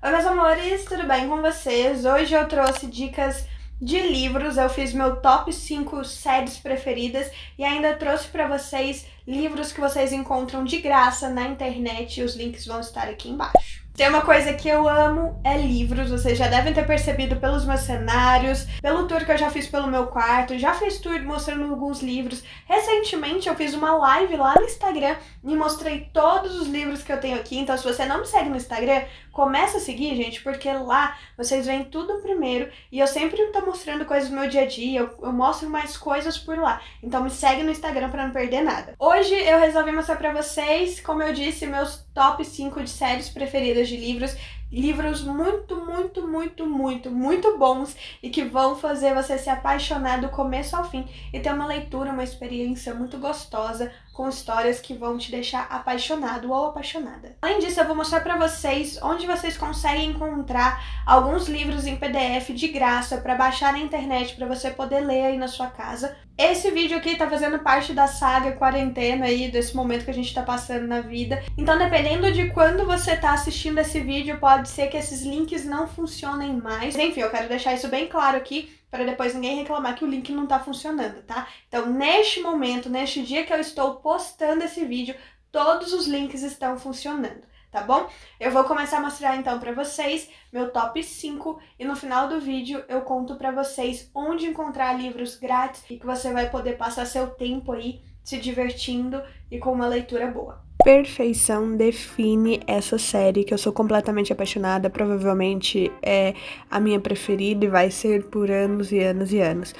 Oi, meus amores, tudo bem com vocês? Hoje eu trouxe dicas de livros, eu fiz meu top 5 séries preferidas e ainda trouxe pra vocês livros que vocês encontram de graça na internet e os links vão estar aqui embaixo. Tem uma coisa que eu amo, é livros, vocês já devem ter percebido pelos meus cenários, pelo tour que eu já fiz pelo meu quarto, já fiz tour mostrando alguns livros. Recentemente eu fiz uma live lá no Instagram e mostrei todos os livros que eu tenho aqui, então se você não me segue no Instagram, começa a seguir, gente, porque lá vocês veem tudo primeiro e eu sempre tô mostrando coisas do meu dia a dia, eu mostro mais coisas por lá, então me segue no Instagram pra não perder nada. Hoje eu resolvi mostrar pra vocês, como eu disse, meus top 5 de séries preferidas de livros muito bons e que vão fazer você se apaixonar do começo ao fim e ter uma leitura, uma experiência muito gostosa com histórias que vão te deixar apaixonado ou apaixonada. Além disso, eu vou mostrar pra vocês onde vocês conseguem encontrar alguns livros em PDF de graça para baixar na internet para você poder ler aí na sua casa. Esse vídeo aqui tá fazendo parte da saga quarentena aí, desse momento que a gente tá passando na vida. Então, dependendo de quando você tá assistindo esse vídeo, pode ser que esses links não funcionem mais. Enfim, eu quero deixar isso bem claro aqui, para depois ninguém reclamar que o link não tá funcionando, tá? Então, neste momento, neste dia que eu estou postando esse vídeo, todos os links estão funcionando, tá bom? Eu vou começar a mostrar então pra vocês meu top 5 e no final do vídeo eu conto pra vocês onde encontrar livros grátis e que você vai poder passar seu tempo aí se divertindo e com uma leitura boa. Perfeição define essa série que eu sou completamente apaixonada, provavelmente é a minha preferida e vai ser por anos e anos e anos.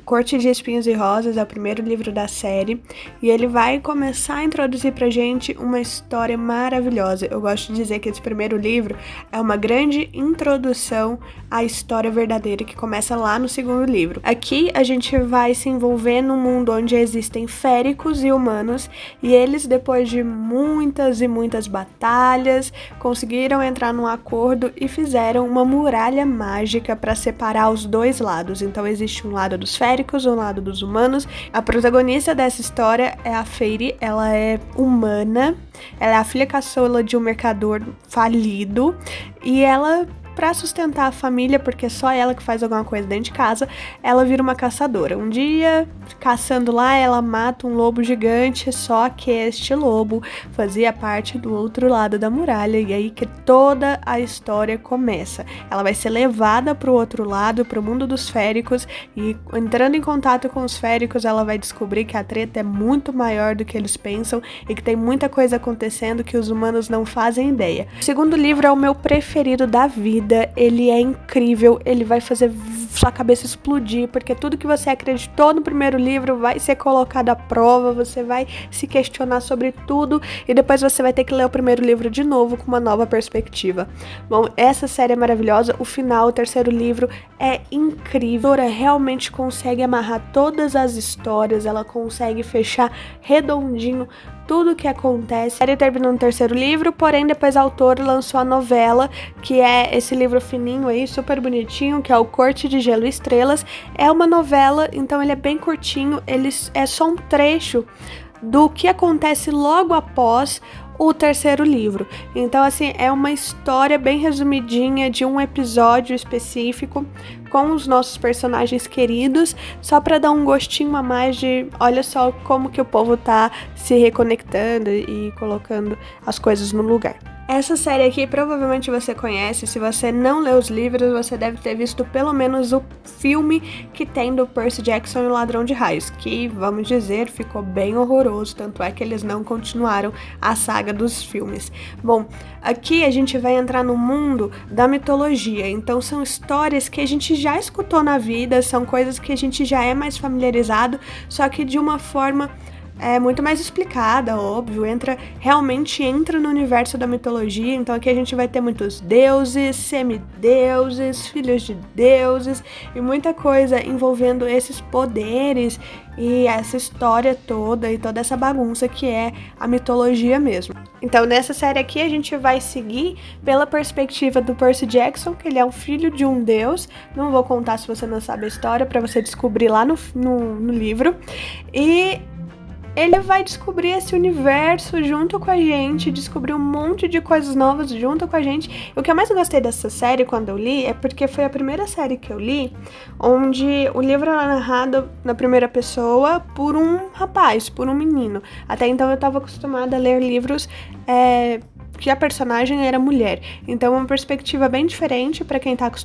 Corte de Espinhos e Rosas é o primeiro livro da série e ele vai começar a introduzir pra gente uma história maravilhosa. Eu gosto de dizer que esse primeiro livro é uma grande introdução à história verdadeira que começa lá no segundo livro. Aqui a gente vai se envolver num mundo onde existem féricos e humanos e eles, depois de muitas e muitas batalhas, conseguiram entrar num acordo e fizeram uma muralha mágica para separar os dois lados. Então existe um lado dos féricos, um lado dos humanos. A protagonista dessa história é a Feyre, ela é humana, ela é a filha caçula de um mercador falido e ela, pra sustentar a família, porque é só ela que faz alguma coisa dentro de casa, ela vira uma caçadora. Um dia, caçando lá, ela mata um lobo gigante, só que este lobo fazia parte do outro lado da muralha, e aí que toda a história começa. Ela vai ser levada pro outro lado, pro mundo dos féricos, e entrando em contato com os féricos, ela vai descobrir que a treta é muito maior do que eles pensam, e que tem muita coisa acontecendo que os humanos não fazem ideia. O segundo livro é o meu preferido da vida. Ele é incrível, ele vai fazer sua cabeça explodir, porque tudo que você acreditou no primeiro livro vai ser colocado à prova, você vai se questionar sobre tudo e depois você vai ter que ler o primeiro livro de novo com uma nova perspectiva. Bom, essa série é maravilhosa, o final, o terceiro livro é incrível, a autora realmente consegue amarrar todas as histórias, ela consegue fechar redondinho tudo o que acontece. A série terminou no terceiro livro, porém depois a autora lançou a novela, que é esse livro fininho aí, super bonitinho, que é o Corte de Gelo e Estrelas. É uma novela, então ele é bem curtinho, ele é só um trecho do que acontece logo após o terceiro livro. Então, assim, é uma história bem resumidinha de um episódio específico com os nossos personagens queridos, só para dar um gostinho a mais de, olha só como que o povo tá se reconectando e colocando as coisas no lugar. Essa série aqui provavelmente você conhece, se você não leu os livros, você deve ter visto pelo menos o filme que tem do Percy Jackson e o Ladrão de Raios, que, vamos dizer, ficou bem horroroso, tanto é que eles não continuaram a saga dos filmes. Bom, aqui a gente vai entrar no mundo da mitologia, então são histórias que a gente já escutou na vida, são coisas que a gente já é mais familiarizado, só que de uma forma muito mais explicada, óbvio, realmente entra no universo da mitologia. Então aqui a gente vai ter muitos deuses, semideuses, filhos de deuses e muita coisa envolvendo esses poderes e essa história toda e toda essa bagunça que é a mitologia mesmo. Então nessa série aqui a gente vai seguir pela perspectiva do Percy Jackson, que ele é um filho de um deus. Não vou contar se você não sabe a história, para você descobrir lá no livro. E ele vai descobrir esse universo junto com a gente, descobrir um monte de coisas novas junto com a gente. O que eu mais gostei dessa série quando eu li é porque foi a primeira série que eu li onde o livro era narrado na primeira pessoa por um rapaz, por um menino. Até então eu estava acostumada a ler livros que a personagem era mulher. Então é uma perspectiva bem diferente para quem estava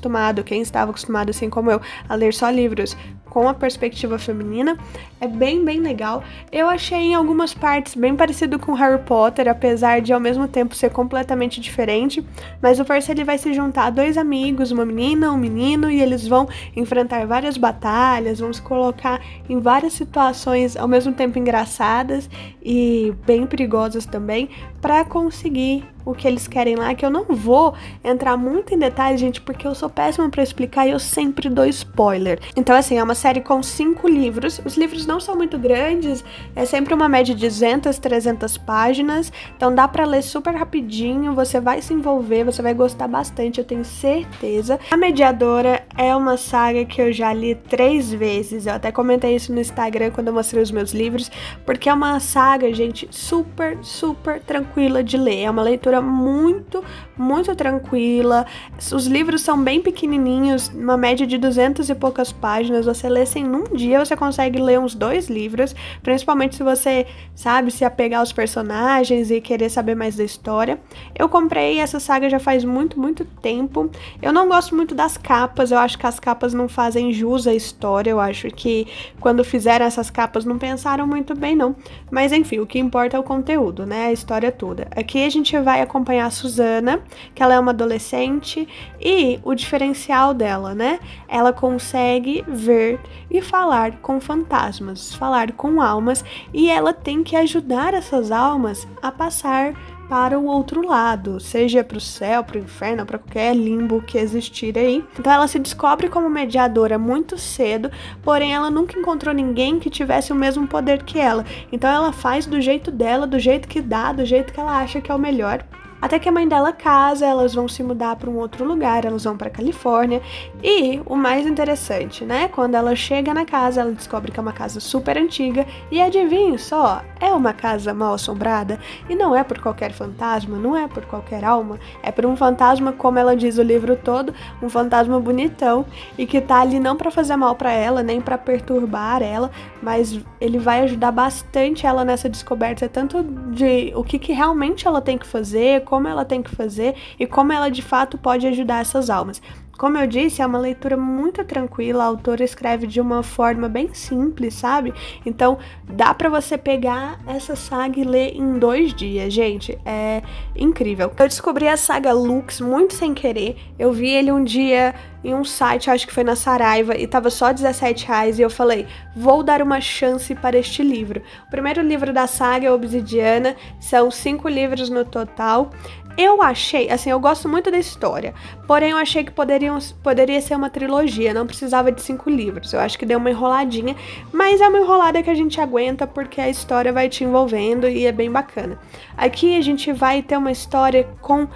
acostumado, assim como eu, a ler só livros com a perspectiva feminina. É bem, bem legal. Eu achei em algumas partes bem parecido com Harry Potter, apesar de ao mesmo tempo ser completamente diferente. Mas o Percy, ele vai se juntar a dois amigos, uma menina, um menino, e eles vão enfrentar várias batalhas, vão se colocar em várias situações ao mesmo tempo engraçadas e bem perigosas também, para conseguir o que eles querem lá, que eu não vou entrar muito em detalhes, gente, porque eu sou péssima pra explicar e eu sempre dou spoiler. Então, assim, é uma série com 5 livros. Os livros não são muito grandes, é sempre uma média de 200, 300 páginas, então dá pra ler super rapidinho, você vai se envolver, você vai gostar bastante, eu tenho certeza. A Mediadora é uma saga que eu já li 3 vezes, eu até comentei isso no Instagram quando eu mostrei os meus livros, porque é uma saga, gente, super, super tranquila de ler, é uma leitura muito, muito tranquila. Os livros são bem pequenininhos, uma média de 200 e poucas páginas. Você lê assim num dia, você consegue ler uns 2 livros, principalmente se você sabe se apegar aos personagens e querer saber mais da história. Eu comprei essa saga já faz muito, muito tempo. Eu não gosto muito das capas, eu acho que as capas não fazem jus à história. Eu acho que quando fizeram essas capas não pensaram muito bem, não. Mas enfim, o que importa é o conteúdo, né? A história toda. Aqui a gente vai acompanhar a Susana, que ela é uma adolescente, e o diferencial dela, né? Ela consegue ver e falar com fantasmas, falar com almas, e ela tem que ajudar essas almas a passar para o outro lado, seja para o céu, para o inferno, para qualquer limbo que existir aí. Então ela se descobre como mediadora muito cedo, porém ela nunca encontrou ninguém que tivesse o mesmo poder que ela. Então ela faz do jeito dela, do jeito que dá, do jeito que ela acha que é o melhor. Até que a mãe dela casa, elas vão se mudar para um outro lugar, elas vão para Califórnia. E o mais interessante, né? Quando ela chega na casa, ela descobre que é uma casa super antiga. E adivinha só, é uma casa mal assombrada. E não é por qualquer fantasma, não é por qualquer alma. É por um fantasma, como ela diz o livro todo, um fantasma bonitão. E que tá ali não para fazer mal para ela, nem para perturbar ela. Mas ele vai ajudar bastante ela nessa descoberta, tanto de o que realmente ela tem que fazer, como ela tem que fazer e como ela de fato pode ajudar essas almas. Como eu disse, é uma leitura muito tranquila, a autora escreve de uma forma bem simples, sabe? Então, dá pra você pegar essa saga e ler em 2 dias, gente, é incrível. Eu descobri a saga Lux muito sem querer, eu vi ele um dia em um site, acho que foi na Saraiva, e tava só R$17, e eu falei, vou dar uma chance para este livro. O primeiro livro da saga é Obsidiana, são 5 livros no total. Eu achei, assim, eu gosto muito da história, porém eu achei que poderia ser uma trilogia, não precisava de 5 livros, eu acho que deu uma enroladinha, mas é uma enrolada que a gente aguenta porque a história vai te envolvendo e é bem bacana. Aqui a gente vai ter uma história com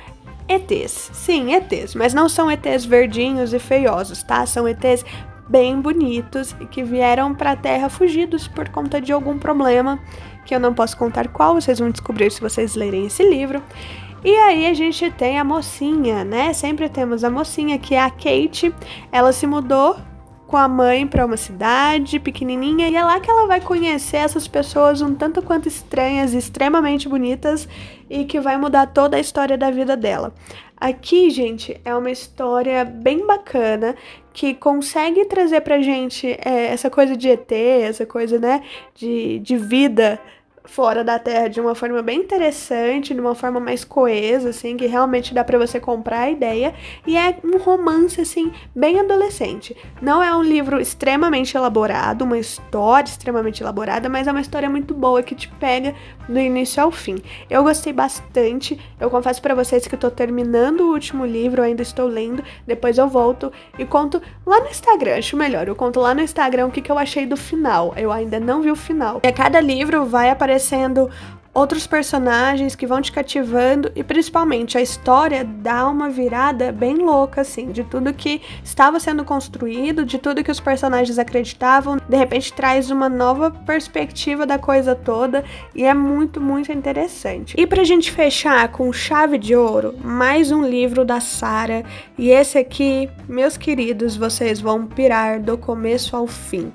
ETs, sim, ETs, mas não são ETs verdinhos e feiosos, tá? São ETs bem bonitos e que vieram pra Terra fugidos por conta de algum problema, que eu não posso contar qual, vocês vão descobrir se vocês lerem esse livro. E aí a gente tem a mocinha, né? Sempre temos a mocinha, que é a Kate. Ela se mudou com a mãe para uma cidade pequenininha e é lá que ela vai conhecer essas pessoas um tanto quanto estranhas, extremamente bonitas e que vai mudar toda a história da vida dela. Aqui, gente, é uma história bem bacana que consegue trazer pra gente essa coisa de ET, essa coisa, né, de vida fora da Terra de uma forma bem interessante, de uma forma mais coesa, assim, que realmente dá pra você comprar a ideia, e é um romance, assim, bem adolescente. Não é um livro extremamente elaborado, uma história extremamente elaborada, mas é uma história muito boa que te pega do início ao fim. Eu gostei bastante, eu confesso pra vocês que eu tô terminando o último livro, eu ainda estou lendo, depois eu volto e conto lá no Instagram, acho melhor, eu conto lá no Instagram o que eu achei do final, eu ainda não vi o final. E a cada livro vai aparecendo outros personagens que vão te cativando e principalmente a história dá uma virada bem louca, assim, de tudo que estava sendo construído, de tudo que os personagens acreditavam. de repente traz uma nova perspectiva da coisa toda e é muito, muito interessante. E pra gente fechar com chave de ouro, mais um livro da Sarah, e esse aqui, meus queridos, vocês vão pirar do começo ao fim.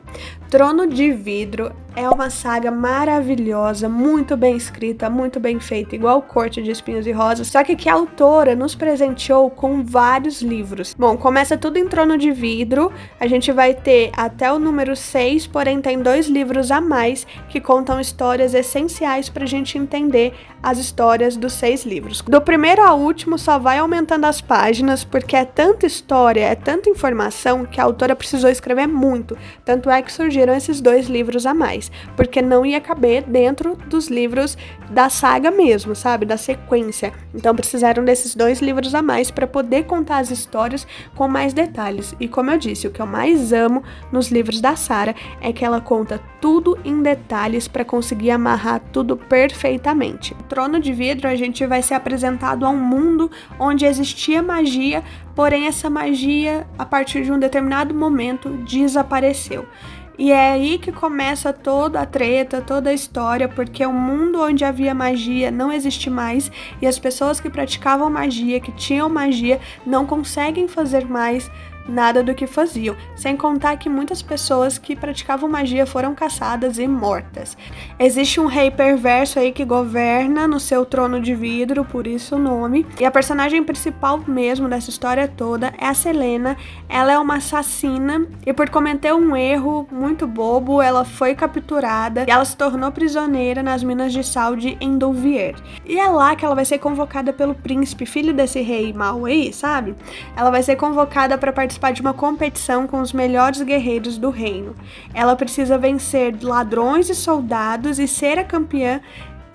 Trono de Vidro é uma saga maravilhosa, muito bem escrita, muito bem feita, igual Corte de Espinhos e Rosas, só que a autora nos presenteou com vários livros. Bom, começa tudo em Trono de Vidro, a gente vai ter até o número 6, porém tem 2 livros a mais que contam histórias essenciais pra gente entender as histórias dos 6 livros. Do primeiro ao último só vai aumentando as páginas, porque é tanta história, é tanta informação que a autora precisou escrever muito, tanto é que surgiram esses 2 livros a mais, porque não ia caber dentro dos livros da saga mesmo, sabe, da sequência. Então precisaram desses 2 livros a mais para poder contar as histórias com mais detalhes. E como eu disse, o que eu mais amo nos livros da Sarah é que ela conta tudo em detalhes para conseguir amarrar tudo perfeitamente. No Trono de Vidro a gente vai ser apresentado a um mundo onde existia magia, porém essa magia, a partir de um determinado momento, desapareceu. E é aí que começa toda a treta, toda a história, porque o mundo onde havia magia não existe mais e as pessoas que praticavam magia, que tinham magia, não conseguem fazer mais nada do que faziam, sem contar que muitas pessoas que praticavam magia foram caçadas e mortas. Existe um rei perverso aí que governa no seu trono de vidro, por isso o nome, e a personagem principal mesmo dessa história toda é a Selena. Ela é uma assassina e por cometer um erro muito bobo, ela foi capturada e ela se tornou prisioneira nas minas de sal de Endovier. E é lá que ela vai ser convocada pelo príncipe, filho desse rei mau aí, sabe? Ela vai ser convocada para participar de uma competição com os melhores guerreiros do reino. Ela precisa vencer ladrões e soldados e ser a campeã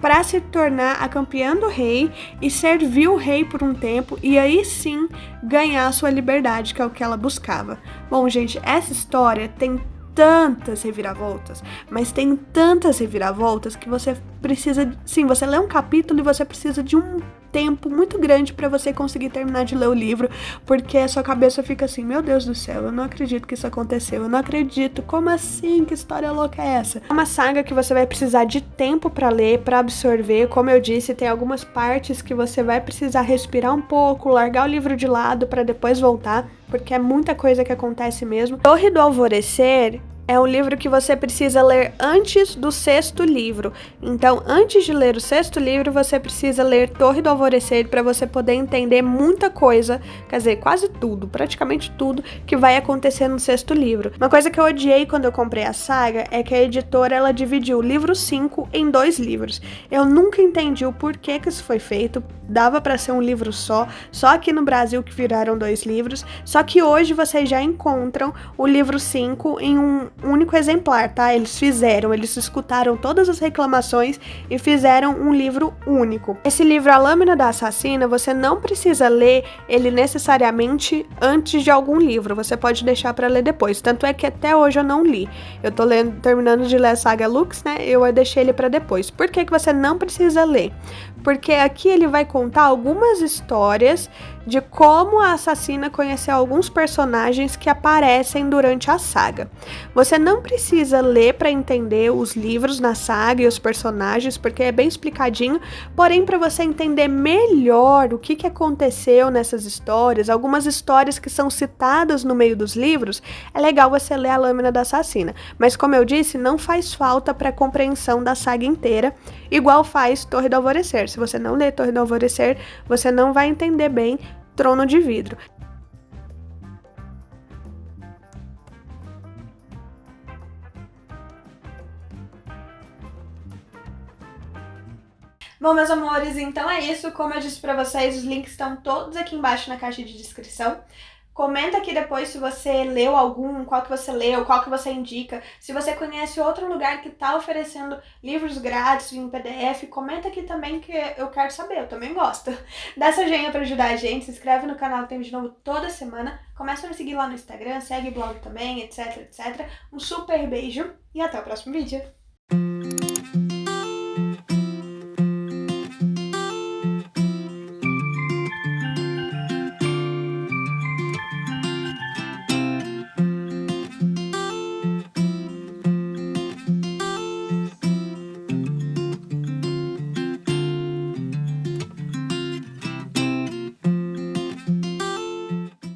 para se tornar a campeã do rei e servir o rei por um tempo e aí sim ganhar sua liberdade, que é o que ela buscava. Bom, gente, essa história tem tantas reviravoltas, mas tem tantas reviravoltas que você precisa, sim, você lê um capítulo e você precisa de um tempo muito grande para você conseguir terminar de ler o livro, porque a sua cabeça fica assim, meu Deus do céu, eu não acredito que isso aconteceu, eu não acredito, como assim, que história louca é essa? É uma saga que você vai precisar de tempo para ler, para absorver, como eu disse, tem algumas partes que você vai precisar respirar um pouco, largar o livro de lado para depois voltar, porque é muita coisa que acontece mesmo. Torre do Alvorecer é um livro que você precisa ler antes do 6º livro. Então, antes de ler o 6º livro, você precisa ler Torre do Alvorecer para você poder entender muita coisa, quer dizer, quase tudo, praticamente tudo que vai acontecer no 6º livro. Uma coisa que eu odiei quando eu comprei a saga é que a editora, ela dividiu o livro 5 em 2 livros. Eu nunca entendi o porquê que isso foi feito, dava para ser um livro só aqui no Brasil que viraram 2 livros, só que hoje vocês já encontram o livro 5 em um único exemplar, tá? Eles escutaram todas as reclamações e fizeram um livro único. Esse livro, A Lâmina da Assassina, você não precisa ler ele necessariamente antes de algum livro, você pode deixar para ler depois, tanto é que até hoje eu não li. Eu tô terminando de ler a saga Lux, né? Eu deixei ele para depois. Por que você não precisa ler? Porque aqui ele vai contar algumas histórias de como a assassina conheceu alguns personagens que aparecem durante a saga. Você não precisa ler para entender os livros na saga e os personagens, porque é bem explicadinho, porém para você entender melhor o que aconteceu nessas histórias, algumas histórias que são citadas no meio dos livros, é legal você ler A Lâmina da Assassina. Mas como eu disse, não faz falta para a compreensão da saga inteira, igual faz Torre do Alvorecer. Se você não ler Torre do Alvorecer, você não vai entender bem Trono de Vidro. Bom, meus amores, então é isso. Como eu disse pra vocês, os links estão todos aqui embaixo na caixa de descrição. Comenta aqui depois se você leu algum, qual que você leu, qual que você indica. Se você conhece outro lugar que tá oferecendo livros grátis em PDF, comenta aqui também que eu quero saber, eu também gosto. Dá essa joinha pra ajudar a gente, se inscreve no canal, tem vídeo novo toda semana. Começa a me seguir lá no Instagram, segue o blog também, etc, etc. Um super beijo e até o próximo vídeo.